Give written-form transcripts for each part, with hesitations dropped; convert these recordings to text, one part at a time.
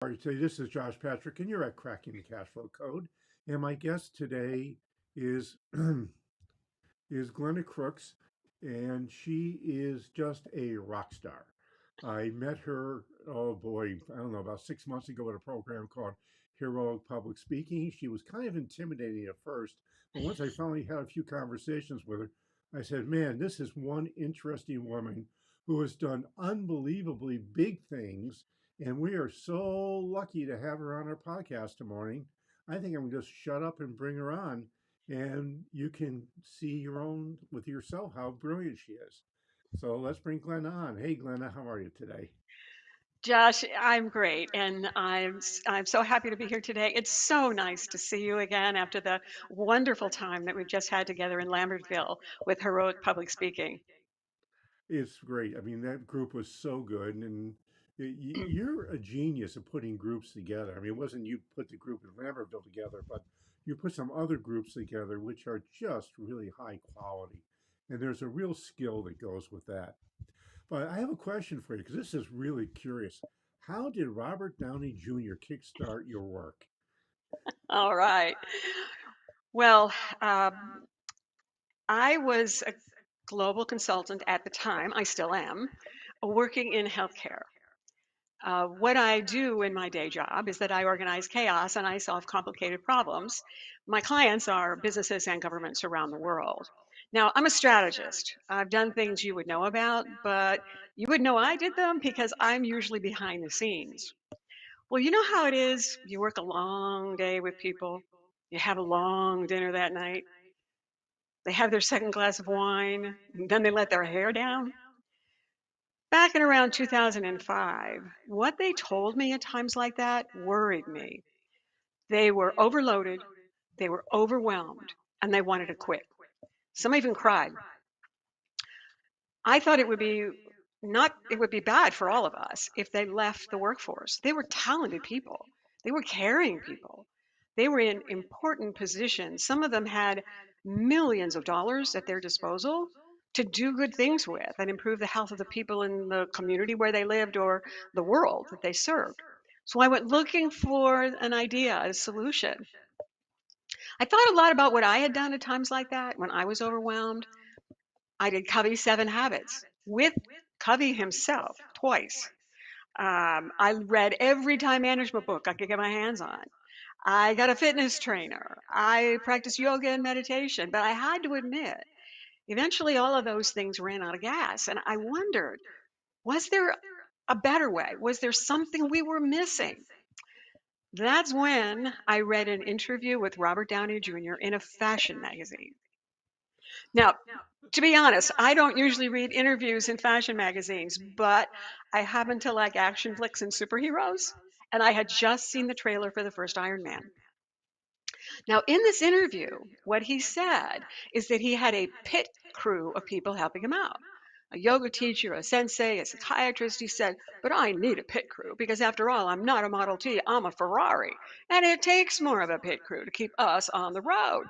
All right, today this is Josh Patrick, and you're at Cracking the Cash Flow Code. And my guest today is is Glenna Crooks, and she is just a rock star. I met her, oh boy, I don't know, about 6 months ago at a program called Heroic Public Speaking. She was kind of intimidating at first, but once I finally had a few conversations with her, I said, man, this is one interesting woman who has done unbelievably big things. And we are so lucky to have her on our podcast this morning. I think I'm going to just shut up and bring her on, and you can see your own with yourself how brilliant she is. So let's bring Glenna on. Hey, Glenna, how are you today? Josh, I'm great, and I'm so happy to be here today. It's so nice to see you again after the wonderful time that we've just had together in Lambertville with heroic public speaking. It's great. I mean, that group was so good, and you're a genius at putting groups together. I mean, it wasn't you put the group in Lambertville together, but you put some other groups together which are just really high quality, and there's a real skill that goes with that. But I have a question for you because this is really curious. How did Robert Downey Jr. kickstart your work? All right. Well, um, I was a global consultant at the time. I still am, working in healthcare. What I do in my day job is that I organize chaos and I solve complicated problems. My clients are businesses and governments around the world. Now, I'm a strategist. I've done things you would know about, but you would know I did them because I'm usually behind the scenes. Well, you know how it is. You work a long day with people, you have a long dinner that night, they have their second glass of wine, and then they let their hair down. Back in around 2005, what they told me at times like that worried me. They were overloaded, they were overwhelmed, and they wanted to quit. Some even cried. I thought it would be bad for all of us if they left the workforce. They were talented people. They were caring people. They were in important positions. Some of them had millions of dollars at their disposal to do good things with and improve the health of the people in the community where they lived or the world that they served. So I went looking for an idea, a solution. I thought a lot about what I had done at times like that when I was overwhelmed. I did Covey's 7 Habits with Covey himself twice. I read every time management book I could get my hands on. I got a fitness trainer. I practiced yoga and meditation, but I had to admit, eventually all of those things ran out of gas. And I wondered, was there a better way? Was there something we were missing? That's when I read an interview with Robert Downey Jr. in a fashion magazine. Now, to be honest, I don't usually read interviews in fashion magazines, but I happen to like action flicks and superheroes, and I had just seen the trailer for the first Iron Man. Now, in this interview, what he said is that he had a pit crew of people helping him out. A yoga teacher, a sensei, a psychiatrist. He said, but I need a pit crew because after all, I'm not a Model T, I'm a Ferrari. And it takes more of a pit crew to keep us on the road.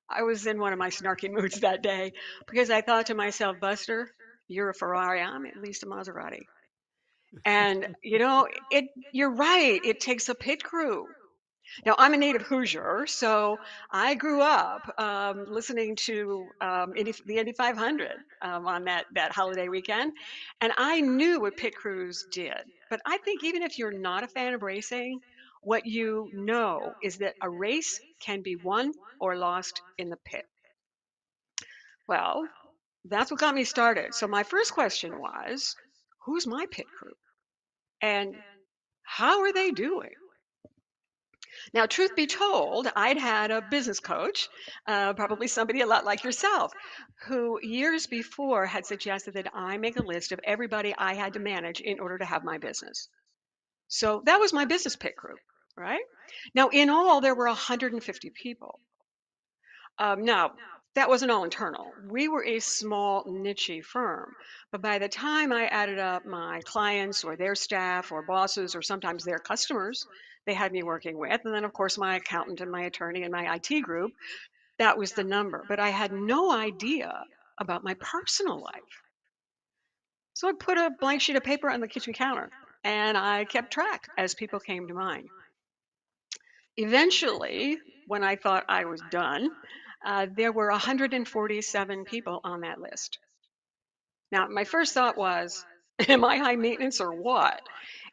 I was in one of my snarky moods that day because I thought to myself, Buster, you're a Ferrari, I'm at least a Maserati. And you're right, it takes a pit crew. Now, I'm a native Hoosier, so I grew up listening to the Indy 500 on that holiday weekend, and I knew what pit crews did. But I think even if you're not a fan of racing, what you know is that a race can be won or lost in the pit. Well, that's what got me started. So my first question was, who's my pit crew? And how are they doing? Now, truth be told, I'd had a business coach, probably somebody a lot like yourself, who years before had suggested that I make a list of everybody I had to manage in order to have my business. So that was my business pit crew, right? Now, in all, there were 150 people. Now, that wasn't all internal. We were a small, niche firm. But by the time I added up my clients or their staff or bosses or sometimes their customers they had me working with, and then, of course, my accountant and my attorney and my IT group, that was the number. But I had no idea about my personal life. So I put a blank sheet of paper on the kitchen counter. and I kept track as people came to mind. Eventually, when I thought I was done, there were 147 people on that list. Now, my first thought was, am I high maintenance or what?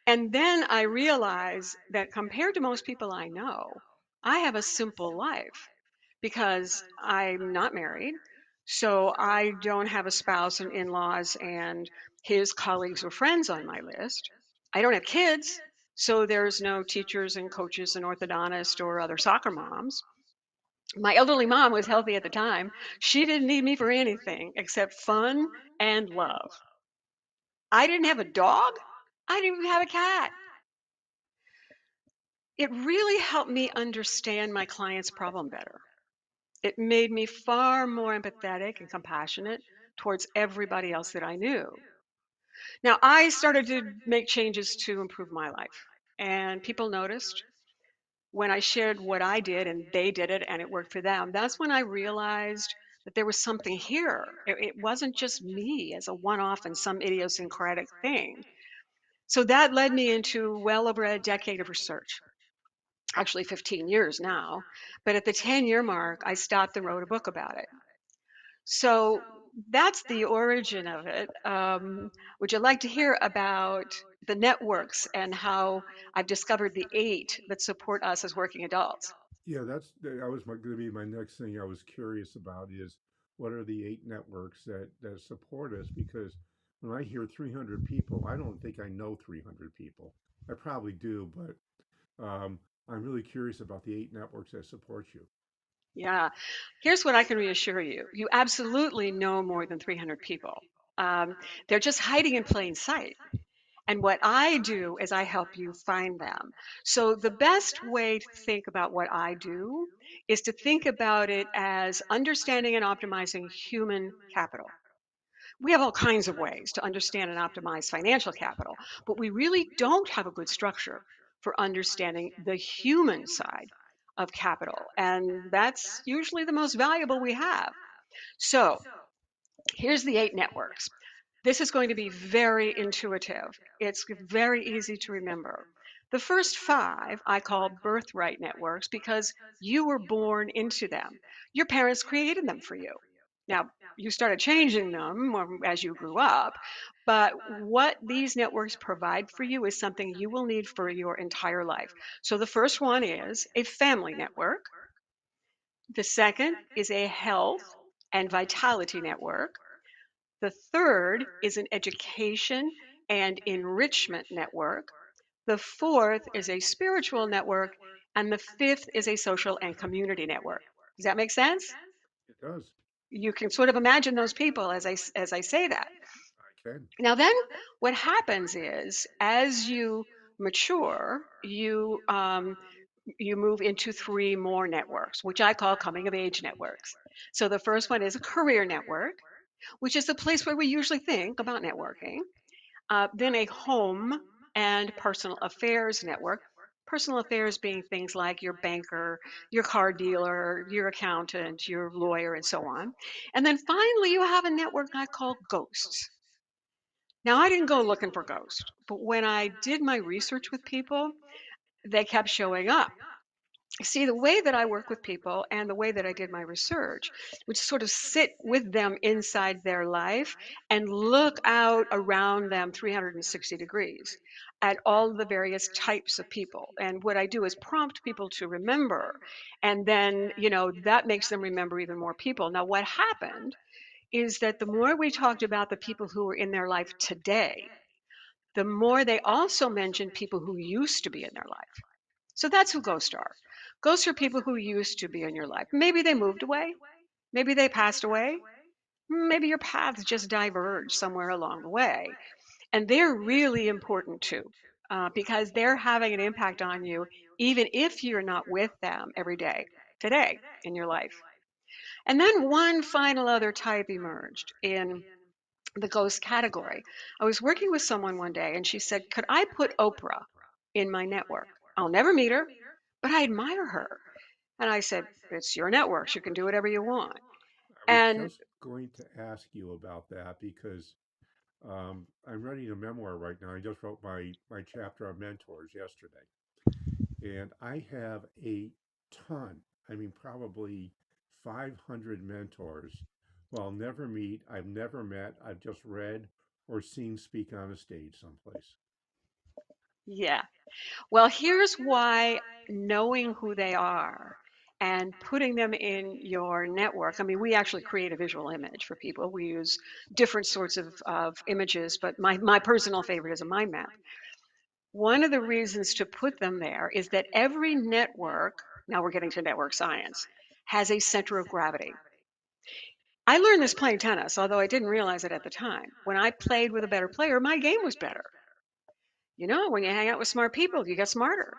And then I realized that compared to most people I know, I have a simple life because I'm not married. So I don't have a spouse and in laws and his colleagues or friends on my list. I don't have kids. So there's no teachers and coaches and orthodontists or other soccer moms. My elderly mom was healthy at the time. She didn't need me for anything except fun and love. I didn't have a dog. I didn't even have a cat. It really helped me understand my client's problem better. It made me far more empathetic and compassionate towards everybody else that I knew. Now, I started to make changes to improve my life, and people noticed when I shared what I did and they did it and it worked for them. That's when I realized that there was something here. It wasn't just me as a one off and some idiosyncratic thing. So that led me into well over a decade of research, actually 15 years now. But at the 10-year mark, I stopped and wrote a book about it. So that's the origin of it. Would you like to hear about the networks and how I've discovered the 8 that support us as working adults? Yeah, that was going to be my next thing I was curious about is what are the 8 networks that support us? Because when I hear 300 people, I don't think I know 300 people. I probably do, but I'm really curious about the 8 networks that support you. Yeah. Here's what I can reassure you. You absolutely know more than 300 people. Um, they're just hiding in plain sight. And what I do is I help you find them. So the best way to think about what I do is to think about it as understanding and optimizing human capital. We have all kinds of ways to understand and optimize financial capital, but we really don't have a good structure for understanding the human side of capital. And that's usually the most valuable we have. So here's the 8 networks. This is going to be very intuitive. It's very easy to remember. The first 5 I call birthright networks because you were born into them. Your parents created them for you. Now, you started changing them as you grew up, but what these networks provide for you is something you will need for your entire life. So the first one is a family network. The second is a health and vitality network. The third is an education and enrichment network. The fourth is a spiritual network. And the fifth is a social and community network. Does that make sense? It does. You can sort of imagine those people as I say that. I can. Now, then what happens is as you mature, you move into 3 more networks, which I call coming of age networks. So the first one is a career network, which is the place where we usually think about networking. Then a home and personal affairs network. Personal affairs being things like your banker, your car dealer, your accountant, your lawyer, and so on. And then finally, you have a network I call ghosts. Now, I didn't go looking for ghosts, but when I did my research with people, they kept showing up. See, the way that I work with people and the way that I did my research, which sort of sit with them inside their life and look out around them 360 degrees at all the various types of people. And what I do is prompt people to remember. And then, that makes them remember even more people. Now, what happened is that the more we talked about the people who were in their life today, the more they also mentioned people who used to be in their life. So that's who ghosts are. Ghosts are people who used to be in your life. Maybe they moved away. Maybe they passed away. Maybe your paths just diverged somewhere along the way. And they're really important too, because they're having an impact on you, even if you're not with them every day today in your life. And then one final other type emerged in the ghost category. I was working with someone one day and she said, could I put Oprah in my network? I'll never meet her, but I admire her. And I said, it's your network. You can do whatever you want. I was And just going to ask you about that because I'm writing a memoir right now. I just wrote my chapter on mentors yesterday, and I have a ton. I mean, probably 500 mentors who I'll never meet, I've never met, I've just read or seen speak on a stage someplace. Yeah. Well, here's why knowing who they are and putting them in your network. I mean, we actually create a visual image for people. We use different sorts of images, but my personal favorite is a mind map. One of the reasons to put them there is that every network, now we're getting to network science, has a center of gravity. I learned this playing tennis, although I didn't realize it at the time. When I played with a better player, my game was better. When you hang out with smart people, you get smarter.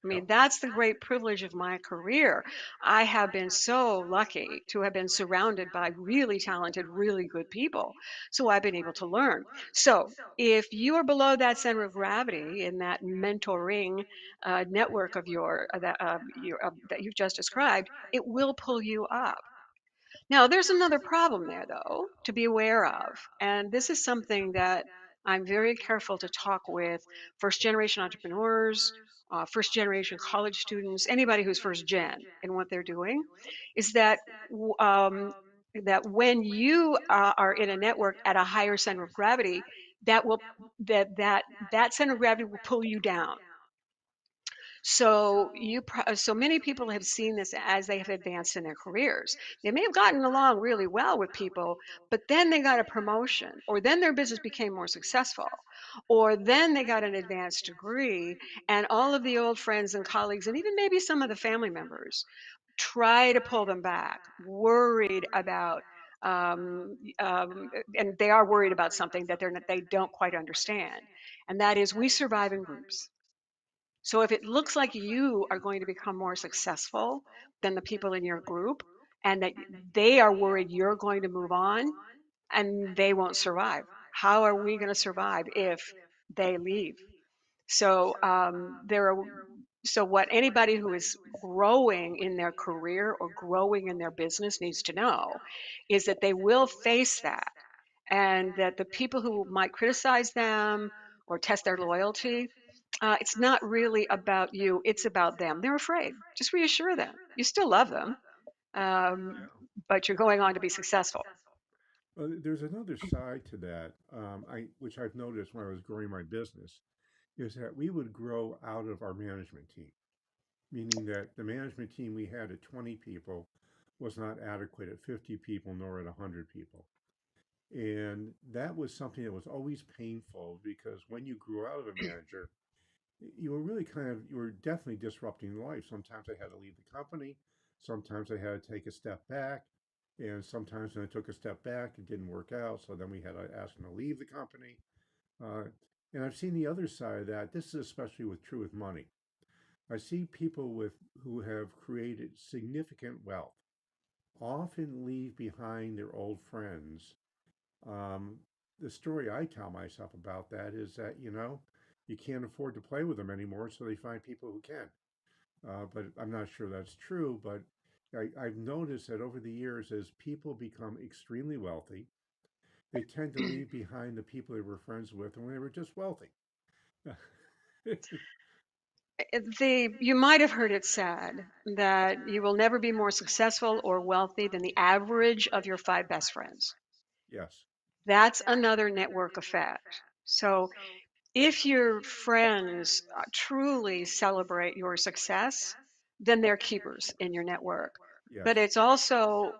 I Yep. mean, that's the great privilege of my career. I have been so lucky to have been surrounded by really talented, really good people. So I've been able to learn. So if you are below that center of gravity in that mentoring network of that you've just described, it will pull you up. Now, there's another problem there, though, to be aware of. And this is something that I'm very careful to talk with first generation entrepreneurs, first generation college students, anybody who's first gen in what they're doing, is that that when you are in a network at a higher center of gravity, that will that center of gravity will pull you down. So many people have seen this as they have advanced in their careers. They may have gotten along really well with people, but then they got a promotion, or then their business became more successful, or then they got an advanced degree, and all of the old friends and colleagues, and even maybe some of the family members, try to pull them back, worried about. And they are worried about something that they don't quite understand, and that is we survive in groups. So if it looks like you are going to become more successful than the people in your group, and that they are worried you're going to move on and they won't survive, how are we going to survive if they leave? So there are so what anybody who is growing in their career or growing in their business needs to know is that they will face that, and that the people who might criticize them or test their loyalty, it's not really about you, it's about them. They're afraid. Just reassure them. You still love them, Yeah. but you're going on to be successful. There's another side to that, which I've noticed when I was growing my business, is that we would grow out of our management team, meaning that the management team we had at 20 people was not adequate at 50 people nor at 100 people. And that was something that was always painful because when you grew out of a manager, you were definitely disrupting life. Sometimes I had to leave the company, sometimes I had to take a step back, and sometimes when I took a step back, it didn't work out. So then we had to ask them to leave the company. Uh, and I've seen the other side of that. This is especially true with money. I see people who have created significant wealth often leave behind their old friends. um, the story I tell myself about that is that, you can't afford to play with them anymore, so they find people who can. But I'm not sure that's true. But I've noticed that over the years, as people become extremely wealthy, they tend to leave behind the people they were friends with when they were just wealthy. You might have heard it said that you will never be more successful or wealthy than the average of your five best friends. Yes. That's another network effect. So if your friends truly celebrate your success, then they're keepers in your network. Yes. But it's also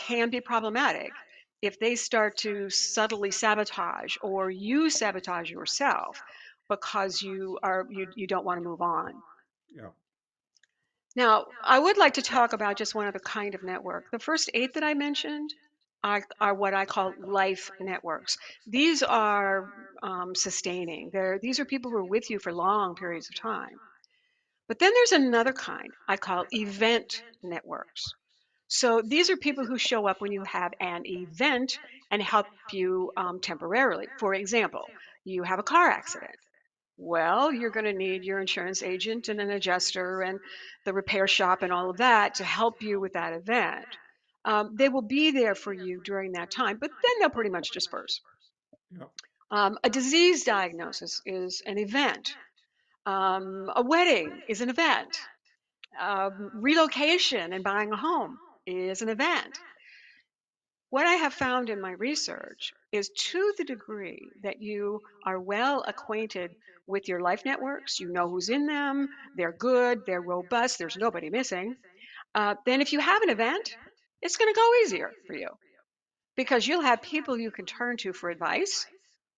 can be problematic if they start to subtly sabotage or you sabotage yourself because you don't want to move on. Yeah. Now, I would like to talk about just one other kind of network. The first eight that I mentioned are what I call life networks. These are sustaining. These are people who are with you for long periods of time. But then there's another kind I call event networks. So these are people who show up when you have an event and help you temporarily. For example, you have a car accident. Well, you're going to need your insurance agent and an adjuster and the repair shop and all of that to help you with that event. They will be there for you during that time, but then they'll pretty much disperse. Yep. A disease diagnosis is an event. A wedding is an event. Relocation and buying a home is an event. What I have found in my research is to the degree that you are well acquainted with your life networks, you know who's in them, they're good, they're robust, there's nobody missing, then if you have an event, it's going to go easier for you because you'll have people you can turn to for advice,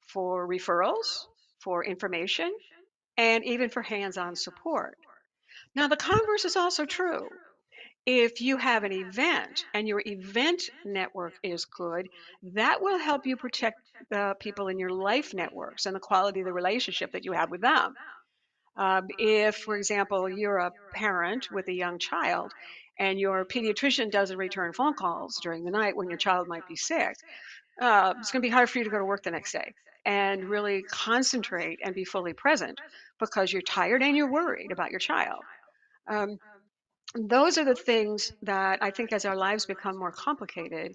for referrals, for information, and even for hands on support. Now, the converse is also true. If you have an event and your event network is good, that will help you protect the people in your life networks and the quality of the relationship that you have with them. If, for example, you're a parent with a young child and your pediatrician doesn't return phone calls during the night when your child might be sick, it's going to be hard for you to go to work the next day and really concentrate and be fully present because you're tired and you're worried about your child. Um, those are the things that I think as our lives become more complicated,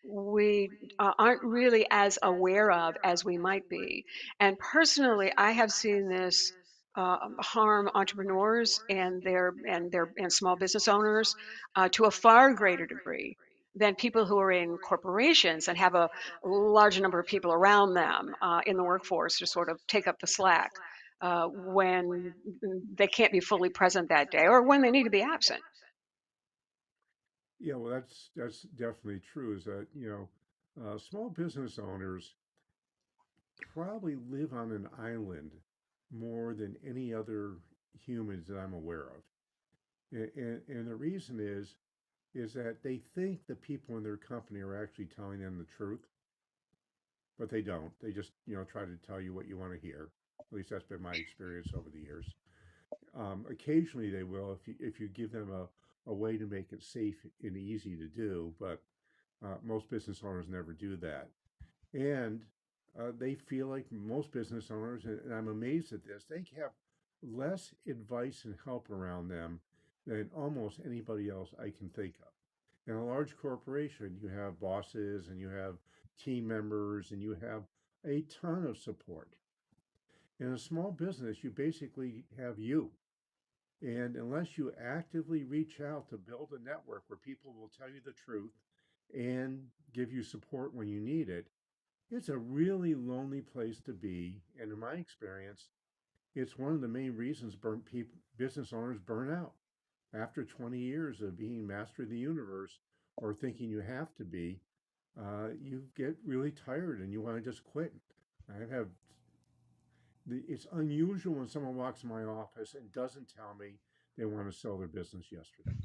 we aren't really as aware of as we might be. And personally, I have seen this harm entrepreneurs and small business owners to a far greater degree than people who are in corporations and have a large number of people around them in the workforce to sort of take up the slack when they can't be fully present that day or when they need to be absent. Yeah, well, that's definitely true. Is that small business owners probably live on an island more than any other humans that I'm aware of, and the reason is that they think the people in their company are actually telling them the truth, but they don't. They just try to tell you what you want to hear. At least that's been my experience over the years. Occasionally they will if you give them a way to make it safe and easy to do, but most business owners never do that. And they feel like most business owners, and I'm amazed at this, they have less advice and help around them than almost anybody else I can think of. In a large corporation, you have bosses and you have team members and you have a ton of support. In a small business, you basically have you. And unless you actively reach out to build a network where people will tell you the truth and give you support when you need it, it's a really lonely place to be. And in my experience, it's one of the main reasons business owners burn out. After 20 years of being master of the universe or thinking you have to be, you get really tired and you want to just quit. I have it's unusual when someone walks in my office and doesn't tell me they want to sell their business yesterday.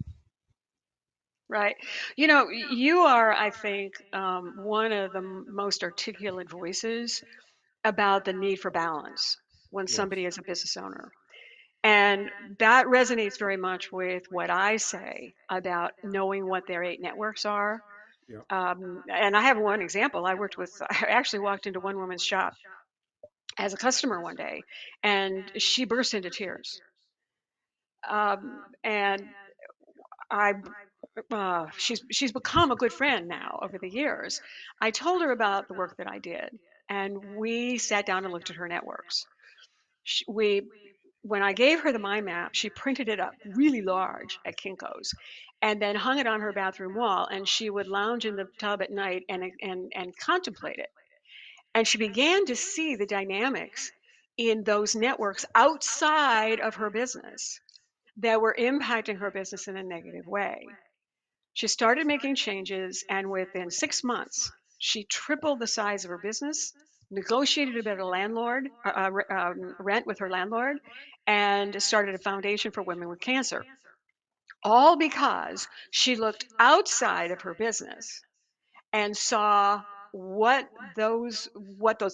Right. You know, you are, I think, one of the most articulate voices about the need for balance when Yes. somebody is a business owner. And that resonates very much with what I say about knowing what their 8 networks are. Yep. And I have one example. I actually walked into one woman's shop as a customer one day, and she burst into tears. And I she's become a good friend now over the years. I told her about the work that I did, and we sat down and looked at her networks. We When I gave her the mind map, she printed it up really large at Kinko's, and then hung it on her bathroom wall. And she would lounge in the tub at night and contemplate it. And she began to see the dynamics in those networks outside of her business that were impacting her business in a negative way. She started making changes, and within 6 months, she tripled the size of her business, negotiated a better rent with her landlord, and started a foundation for women with cancer. All because she looked outside of her business and saw what those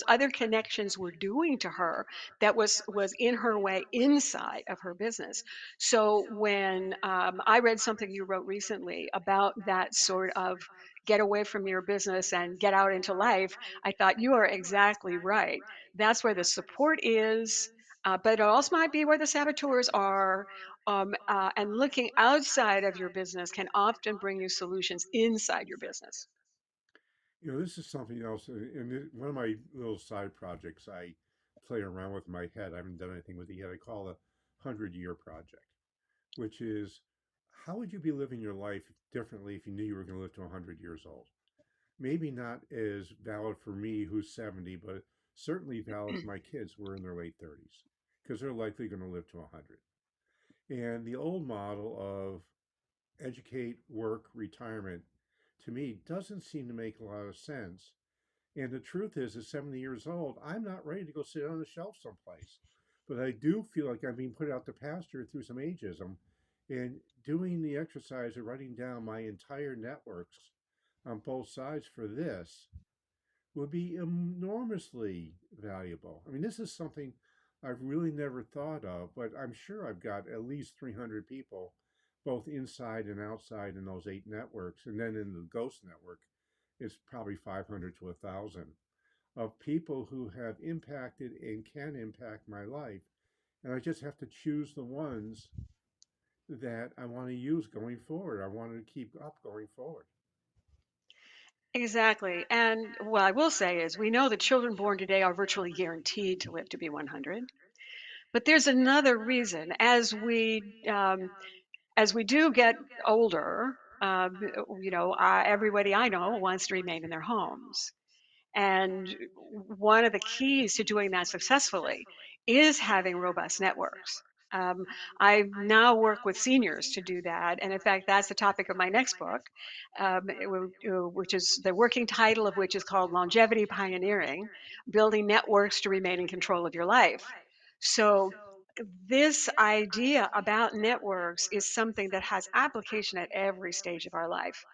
other connections were doing to her that was in her way inside of her business. So when I read something you wrote recently about that sort of get away from your business and get out into life, I thought you are exactly right. That's where the support is, but it also might be where the saboteurs are. And looking outside of your business can often bring you solutions inside your business. This is something else. One of my little side projects I play around with in my head. I haven't done anything with it yet. I call a 100-year project, which is how would you be living your life differently if you knew you were going to live to 100 years old? Maybe not as valid for me, who's 70, but certainly valid for my kids who are in their late 30s, because they're likely going to live to 100. And the old model of educate, work, retirement, to me, doesn't seem to make a lot of sense. And the truth is, at 70 years old, I'm not ready to go sit on a shelf someplace. But I do feel like I'm being put out to pasture through some ageism. And doing the exercise of writing down my entire networks on both sides for this would be enormously valuable. I mean, this is something I've really never thought of, but I'm sure I've got at least 300 people, both inside and outside in those 8 networks. And then in the Ghost Network, it's probably 500 to 1,000 of people who have impacted and can impact my life. And I just have to choose the ones that I want to use going forward. I want to keep up going forward. Exactly. And what I will say is we know that children born today are virtually guaranteed to live to be 100. But there's another reason. As we do get older, everybody I know wants to remain in their homes. And one of the keys to doing that successfully is having robust networks. Um, I now work with seniors to do that. And in fact, that's the topic of my next book, which is the working title of which is called Longevity Pioneering: Building Networks to Remain in Control of Your Life. So, this idea about networks is something that has application at every stage of our life.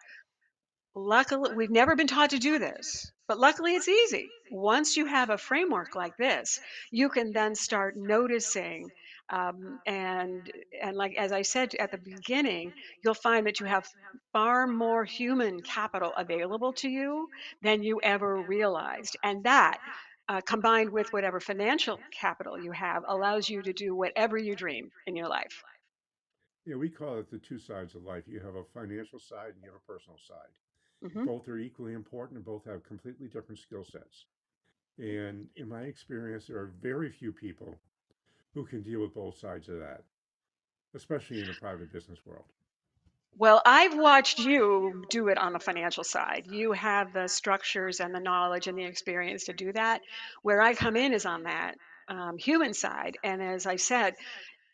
Luckily, we've never been taught to do this, but luckily it's easy. Once you have a framework like this, you can then start noticing, and like as I said at the beginning, you'll find that you have far more human capital available to you than you ever realized, and that. Combined with whatever financial capital you have, allows you to do whatever you dream in your life. Yeah, we call it the 2 sides of life. You have a financial side and you have a personal side. Hmm. Both are equally important and both have completely different skill sets. And in my experience, there are very few people who can deal with both sides of that, especially in the private business world. Well, I've watched you do it on the financial side. You have the structures and the knowledge and the experience to do that. Where I come in is on that human side. And as I said,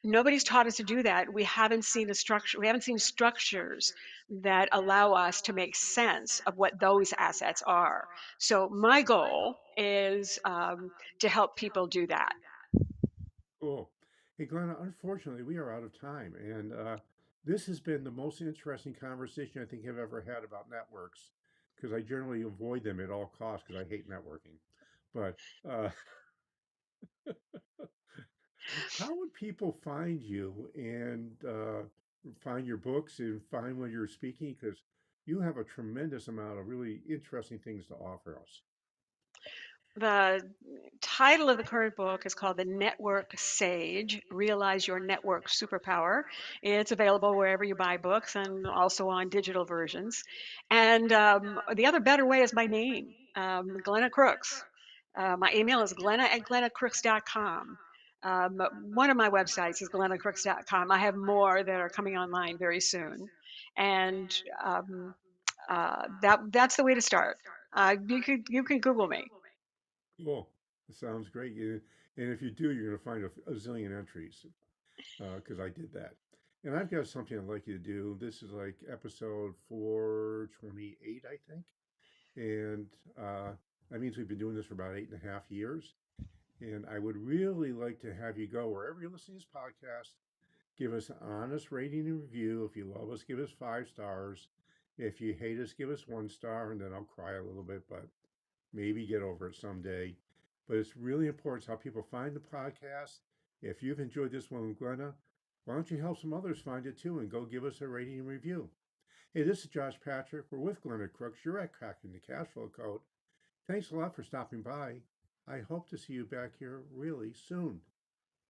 nobody's taught us to do that. We haven't seen a structure. We haven't seen structures that allow us to make sense of what those assets are. So my goal is to help people do that. Cool. Hey, Glenna, unfortunately, we are out of time. And this has been the most interesting conversation I think I've ever had about networks because I generally avoid them at all costs because I hate networking. But uh, how would people find you and find your books and find when you're speaking? Because you have a tremendous amount of really interesting things to offer us. The title of the current book is called The Network Sage: Realize Your Network Superpower. It's available wherever you buy books and also on digital versions. And the other better way is my name, Glenna Crooks. My email is glenna@glennacrooks.com. One of my websites is glennacrooks.com. I have more that are coming online very soon. And that's the way to start. You can Google me. Cool. That sounds great. And if you do, you're going to find a zillion entries because I did that. And I've got something I'd like you to do. This is like episode 428, I think. And uh, that means we've been doing this for about 8.5 years. And I would really like to have you go wherever you're listening to this podcast, give us an honest rating and review. If you love us, give us 5 stars. If you hate us, give us 1 star, and then I'll cry a little bit, but maybe get over it someday. But it's really important how people find the podcast. If you've enjoyed this one with Glenna, why don't you help some others find it too and go give us a rating and review? Hey, this is Josh Patrick. We're with Glenna Crooks. You're at Cracking the Cashflow Code. Thanks a lot for stopping by. I hope to see you back here really soon.